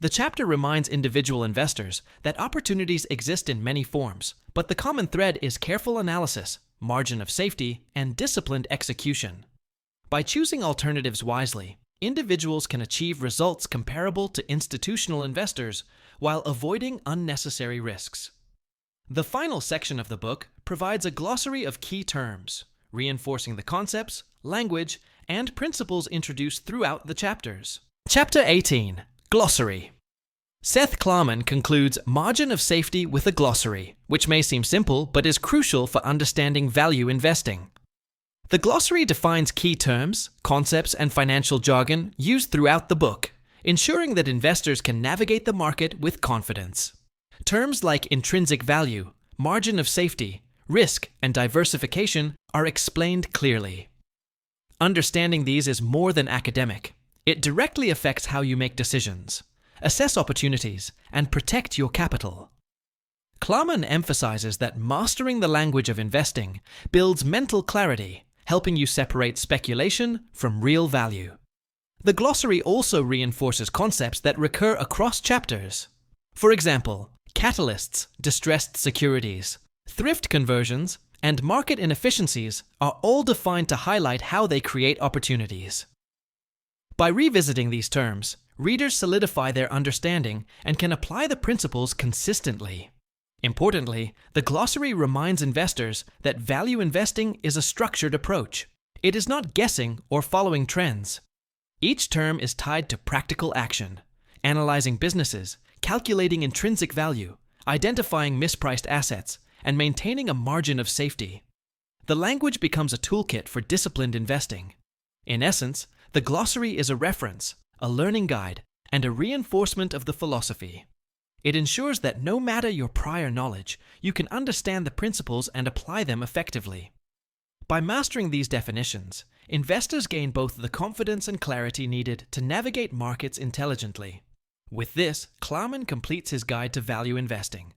The chapter reminds individual investors that opportunities exist in many forms, but the common thread is careful analysis, margin of safety, and disciplined execution. By choosing alternatives wisely, individuals can achieve results comparable to institutional investors while avoiding unnecessary risks. The final section of the book provides a glossary of key terms, reinforcing the concepts, language, and principles introduced throughout the chapters. Chapter 18. Glossary. Seth Klarman concludes margin of safety with a glossary, which may seem simple but is crucial for understanding value investing. The glossary defines key terms, concepts, and financial jargon used throughout the book, ensuring that investors can navigate the market with confidence. Terms like intrinsic value, margin of safety, risk, and diversification are explained clearly. Understanding these is more than academic. It directly affects how you make decisions, assess opportunities, and protect your capital. Klarman emphasizes that mastering the language of investing builds mental clarity, helping you separate speculation from real value. The glossary also reinforces concepts that recur across chapters. For example, catalysts, distressed securities, thrift conversions, and market inefficiencies are all defined to highlight how they create opportunities. By revisiting these terms, readers solidify their understanding and can apply the principles consistently. Importantly, the glossary reminds investors that value investing is a structured approach. It is not guessing or following trends. Each term is tied to practical action, analyzing businesses, calculating intrinsic value, identifying mispriced assets, and maintaining a margin of safety. The language becomes a toolkit for disciplined investing. In essence, the glossary is a reference, a learning guide, and a reinforcement of the philosophy. It ensures that no matter your prior knowledge, you can understand the principles and apply them effectively. By mastering these definitions, investors gain both the confidence and clarity needed to navigate markets intelligently. With this, Klarman completes his guide to value investing.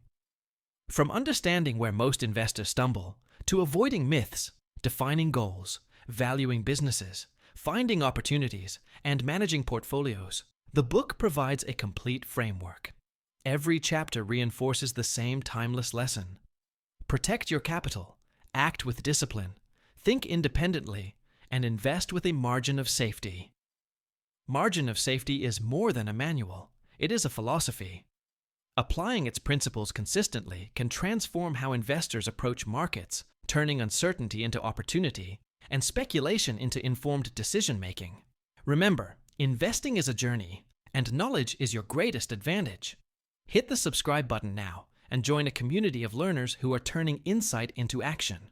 From understanding where most investors stumble, to avoiding myths, defining goals, valuing businesses, finding opportunities, and managing portfolios, the book provides a complete framework. Every chapter reinforces the same timeless lesson. Protect your capital, act with discipline, think independently, and invest with a margin of safety. Margin of safety is more than a manual. It is a philosophy. Applying its principles consistently can transform how investors approach markets, turning uncertainty into opportunity and speculation into informed decision-making. Remember, investing is a journey, and knowledge is your greatest advantage. Hit the subscribe button now and join a community of learners who are turning insight into action.